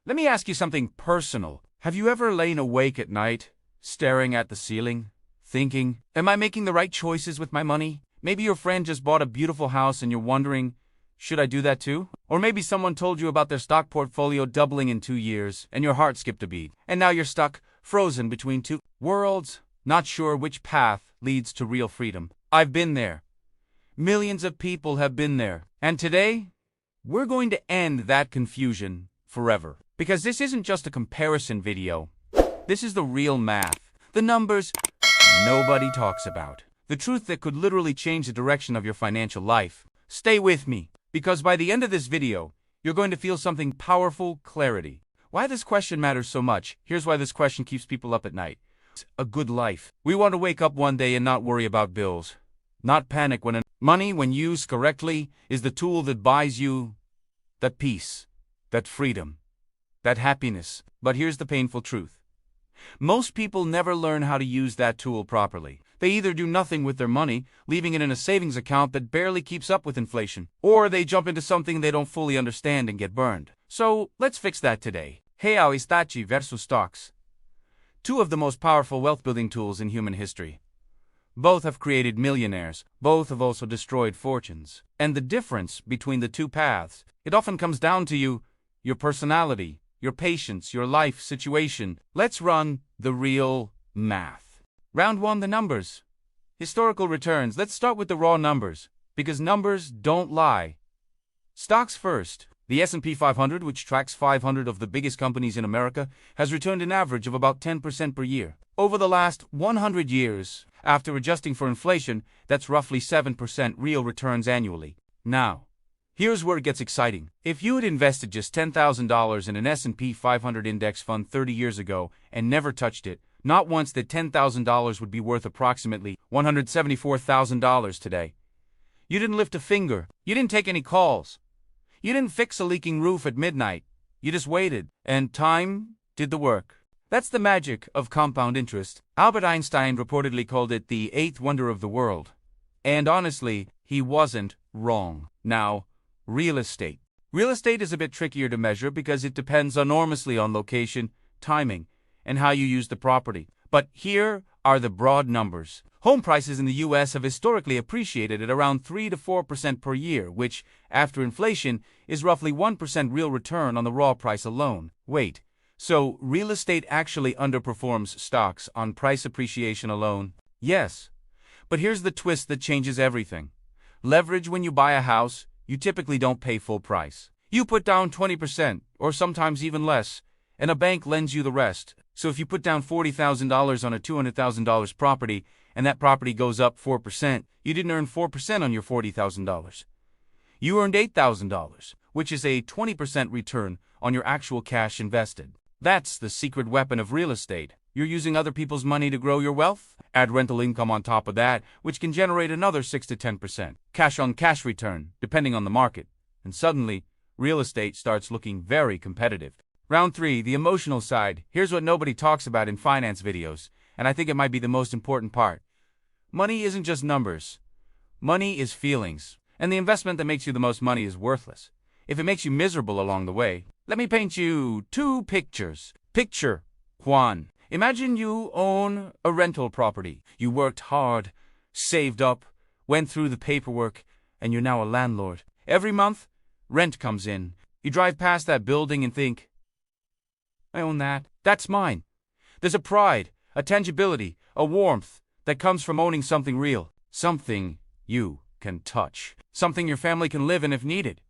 Let me ask you something personal. Have you ever lain awake at night, staring at the ceiling, thinking, am I making the right choices with my money? Maybe your friend just bought a beautiful house and you're wondering, should I do that too? Or maybe someone told you about their stock portfolio doubling in 2 years and your heart skipped a beat. And now you're stuck, frozen between two worlds, not sure which path leads to real freedom. I've been there. Millions of people have been there. And today, we're going to end that confusion forever. Because this isn't just a comparison video. This is the real math. The numbers nobody talks about. The truth that could literally change the direction of your financial life. Stay with me, because by the end of this video, you're going to feel something powerful: clarity. Why this question matters so much. Here's why this question keeps people up at night. A good life. We want to wake up one day and not worry about bills. Not panic when money, when used correctly, is the tool that buys you that peace, that freedom, that happiness. But here's the painful truth. Most people never learn how to use that tool properly. They either do nothing with their money, leaving it in a savings account that barely keeps up with inflation, or they jump into something they don't fully understand and get burned. So, let's fix that today. Real estate versus stocks. Two of the most powerful wealth-building tools in human history. Both have created millionaires. Both have also destroyed fortunes. And the difference between the two paths, it often comes down to your personality, your patience, your life situation. Let's run the real math. Round 1, the numbers. Historical returns. Let's start with the raw numbers, because numbers don't lie. Stocks first. The S&P 500, which tracks 500 of the biggest companies in America, has returned an average of about 10% per year. Over the last 100 years, after adjusting for inflation, that's roughly 7% real returns annually. Now, here's where it gets exciting. If you had invested just $10,000 in an S&P 500 index fund 30 years ago and never touched it, not once, that $10,000 would be worth approximately $174,000 today. You didn't lift a finger. You didn't take any calls. You didn't fix a leaking roof at midnight. You just waited, and time did the work. That's the magic of compound interest. Albert Einstein reportedly called it the eighth wonder of the world. And honestly, he wasn't wrong. Now, real estate. Real estate is a bit trickier to measure because it depends enormously on location, timing, and how you use the property. But here are the broad numbers. Home prices in the U.S. have historically appreciated at around 3 to 4% per year, which, after inflation, is roughly 1% real return on the raw price alone. Wait, so real estate actually underperforms stocks on price appreciation alone? Yes. But here's the twist that changes everything. Leverage. When you buy a house, you typically don't pay full price. You put down 20%, or sometimes even less, and a bank lends you the rest. So if you put down $40,000 on a $200,000 property, and that property goes up 4%, you didn't earn 4% on your $40,000. You earned $8,000, which is a 20% return on your actual cash invested. That's the secret weapon of real estate. You're using other people's money to grow your wealth. Add rental income on top of that, which can generate another 6 to 10% cash-on-cash return, depending on the market. And suddenly, real estate starts looking very competitive. Round 3, the emotional side. Here's what nobody talks about in finance videos, and I think it might be the most important part. Money isn't just numbers. Money is feelings. And the investment that makes you the most money is worthless if it makes you miserable along the way. Let me paint you 2 pictures. Picture 1. Imagine you own a rental property. You worked hard, saved up, went through the paperwork, and you're now a landlord. Every month, rent comes in. You drive past that building and think, I own that. That's mine. There's a pride, a tangibility, a warmth that comes from owning something real, something you can touch, something your family can live in if needed,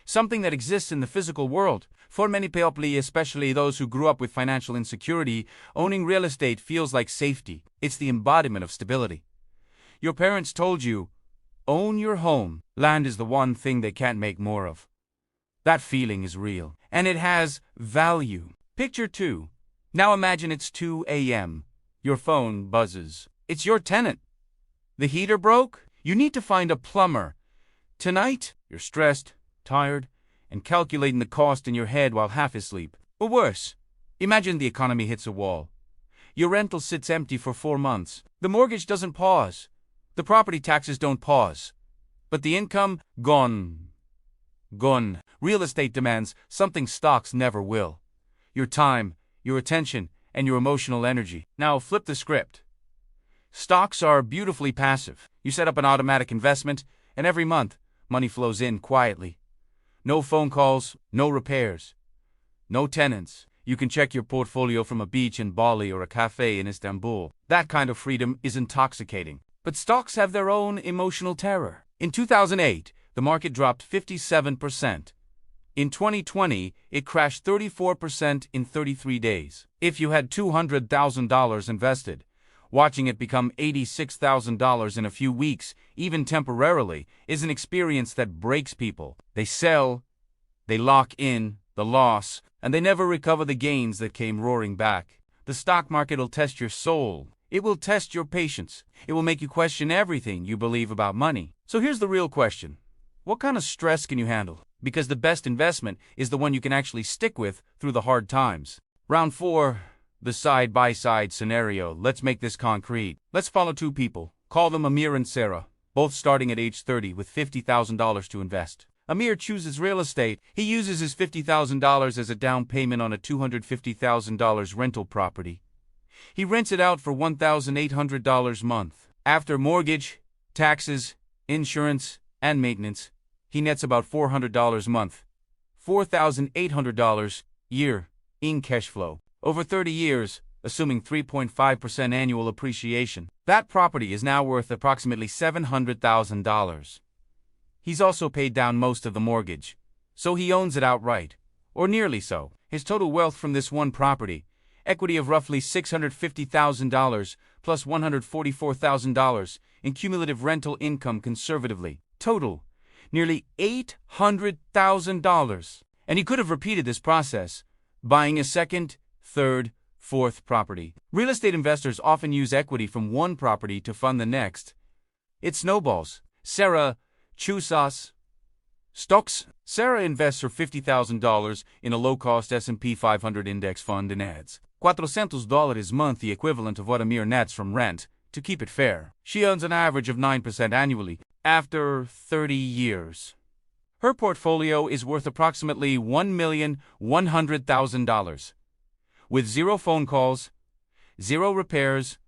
something that exists in the physical world. For many people, especially those who grew up with financial insecurity, owning real estate feels like safety. It's the embodiment of stability. Your parents told you, own your home. Land is the one thing they can't make more of. That feeling is real, and it has value. Picture 2. Now imagine it's 2 a.m. Your phone buzzes. It's your tenant. The heater broke? You need to find a plumber. Tonight, you're stressed, tired, and calculating the cost in your head while half asleep. Or worse, imagine the economy hits a wall. Your rental sits empty for 4 months. The mortgage doesn't pause. The property taxes don't pause. But the income, gone. Gone. Real estate demands something stocks never will. your time, your attention, and your emotional energy. Now flip the script. Stocks are beautifully passive. You set up an automatic investment, and every month, money flows in quietly. No phone calls, no repairs, no tenants. You can check your portfolio from a beach in Bali or a cafe in Istanbul. That kind of freedom is intoxicating. But stocks have their own emotional terror. In 2008, the market dropped 57%. In 2020, it crashed 34% in 33 days. If you had $200,000 invested, watching it become $86,000 in a few weeks, even temporarily, is an experience that breaks people. They sell, they lock in the loss, and they never recover the gains that came roaring back. The stock market will test your soul. It will test your patience. It will make you question everything you believe about money. So here's the real question. What kind of stress can you handle? Because the best investment is the one you can actually stick with through the hard times. Round 4, the side-by-side scenario. Let's make this concrete. Let's follow two people. Call them Amir and Sarah, both starting at age 30 with $50,000 to invest. Amir chooses real estate. He uses his $50,000 as a down payment on a $250,000 rental property. He rents it out for $1,800 a month. After mortgage, taxes, insurance, and maintenance, he nets about $400 a month, $4,800 a year in cash flow. Over 30 years, assuming 3.5% annual appreciation, that property is now worth approximately $700,000. He's also paid down most of the mortgage, so he owns it outright, or nearly so. His total wealth from this one property, equity of roughly $650,000 plus $144,000 in cumulative rental income conservatively. Total, nearly $800,000. And he could have repeated this process, buying a second, third, fourth property. Real estate investors often use equity from one property to fund the next. It snowballs. Sarah chooses stocks. Sarah invests her $50,000 in a low-cost S&P 500 index fund and adds $400 a month, the equivalent of what Amir nets from rent, to keep it fair. She earns an average of 9% annually after 30 years. Her portfolio is worth approximately $1,100,000. With zero phone calls, zero repairs,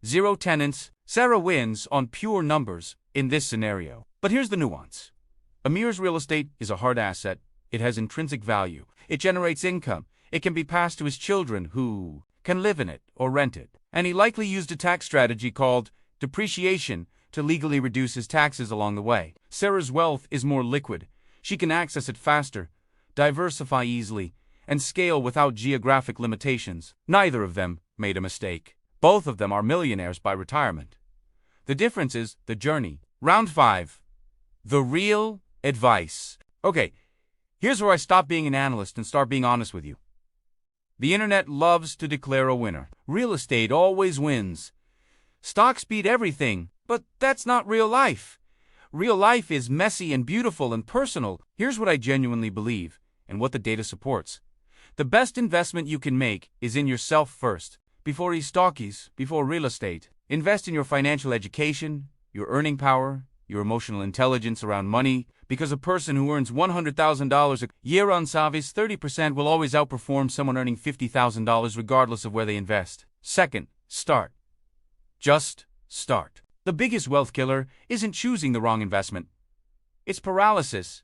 zero tenants, Sarah wins on pure numbers in this scenario. But here's the nuance. Amir's real estate is a hard asset. It has intrinsic value. It generates income. It can be passed to his children who can live in it or rent it. And he likely used a tax strategy called depreciation to legally reduce his taxes along the way. Sarah's wealth is more liquid. She can access it faster, diversify easily, and scale without geographic limitations. Neither of them made a mistake. Both of them are millionaires by retirement. The difference is the journey. Round 5. The real advice. Okay, here's where I stop being an analyst and start being honest with you. The internet loves to declare a winner. Real estate always wins. Stocks beat everything, but that's not real life. Real life is messy and beautiful and personal. Here's what I genuinely believe, and what the data supports. The best investment you can make is in yourself first, before stockies, before real estate. Invest in your financial education, your earning power, your emotional intelligence around money, because a person who earns $100,000 a year on Savis 30% will always outperform someone earning $50,000 regardless of where they invest. Second, start. Just start. The biggest wealth killer isn't choosing the wrong investment. It's paralysis.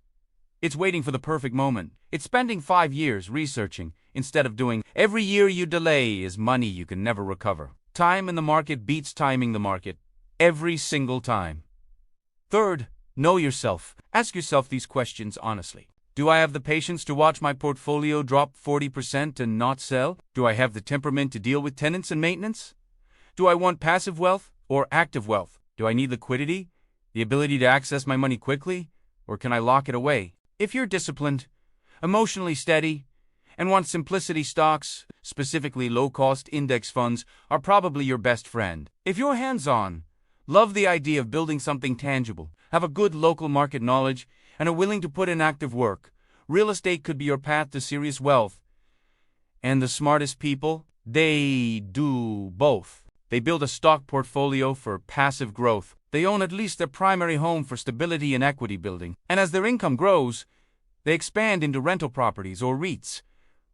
It's waiting for the perfect moment. It's spending 5 years researching instead of doing. Every year you delay is money you can never recover. Time in the market beats timing the market. Every single time. Third, know yourself. Ask yourself these questions honestly. Do I have the patience to watch my portfolio drop 40% and not sell? Do I have the temperament to deal with tenants and maintenance? Do I want passive wealth or active wealth? Do I need liquidity, the ability to access my money quickly, or can I lock it away? If you're disciplined, emotionally steady, and want simplicity, stocks, specifically low-cost index funds, are probably your best friend. If you're hands-on, love the idea of building something tangible, have a good local market knowledge, and are willing to put in active work, real estate could be your path to serious wealth. And the smartest people, they do both. They build a stock portfolio for passive growth. They own at least their primary home for stability and equity building. And as their income grows, they expand into rental properties or REITs,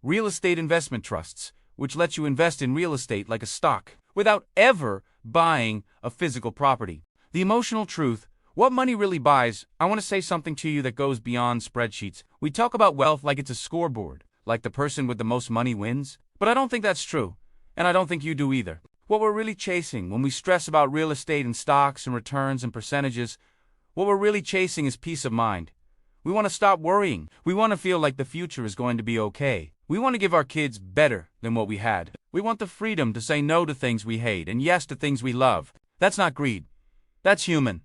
real estate investment trusts, which let you invest in real estate like a stock, without ever buying a physical property. The emotional truth, what money really buys. I want to say something to you that goes beyond spreadsheets. We talk about wealth like it's a scoreboard, like the person with the most money wins, but I don't think that's true, and I don't think you do either. What we're really chasing when we stress about real estate and stocks and returns and percentages, what we're really chasing is peace of mind. We want to stop worrying. We want to feel like the future is going to be okay. We want to give our kids better than what we had. We want the freedom to say no to things we hate and yes to things we love. That's not greed. That's human.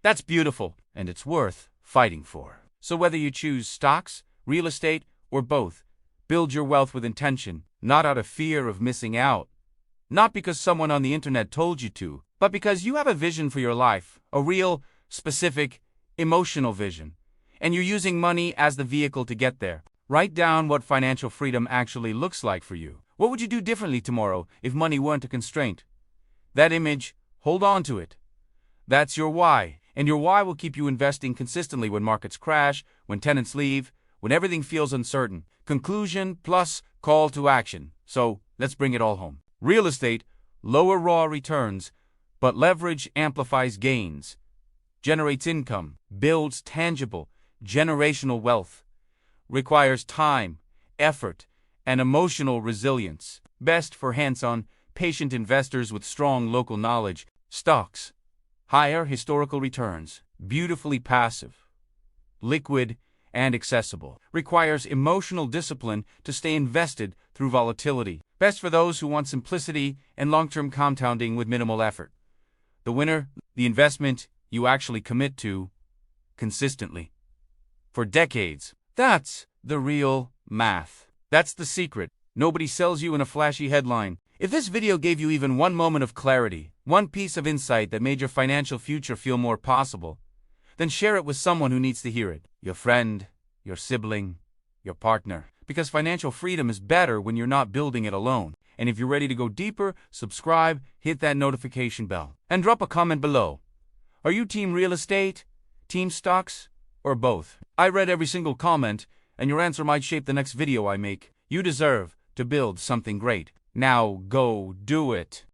That's beautiful, and it's worth fighting for. So whether you choose stocks, real estate, or both, build your wealth with intention, not out of fear of missing out. Not because someone on the internet told you to, but because you have a vision for your life, a real, specific, emotional vision, and you're using money as the vehicle to get there. Write down what financial freedom actually looks like for you. What would you do differently tomorrow if money weren't a constraint? That image, hold on to it. That's your why, and your why will keep you investing consistently when markets crash, when tenants leave, when everything feels uncertain. Conclusion plus call to action. So, let's bring it all home. Real estate, lower raw returns, but leverage amplifies gains, generates income, builds tangible, generational wealth, requires time, effort, and emotional resilience. Best for hands-on, patient investors with strong local knowledge. Stocks, higher historical returns, beautifully passive, liquid, and accessible. Requires emotional discipline to stay invested through volatility. Best for those who want simplicity and long-term compounding with minimal effort. The winner, the investment you actually commit to consistently. For decades. That's the real math. That's the secret. Nobody sells you in a flashy headline. If this video gave you even one moment of clarity, one piece of insight that made your financial future feel more possible, then share it with someone who needs to hear it. Your friend, your sibling, your partner. Because financial freedom is better when you're not building it alone. And if you're ready to go deeper, subscribe, hit that notification bell, and drop a comment below. Are you team real estate, team stocks, or both? I read every single comment, and your answer might shape the next video I make. You deserve to build something great. Now go do it.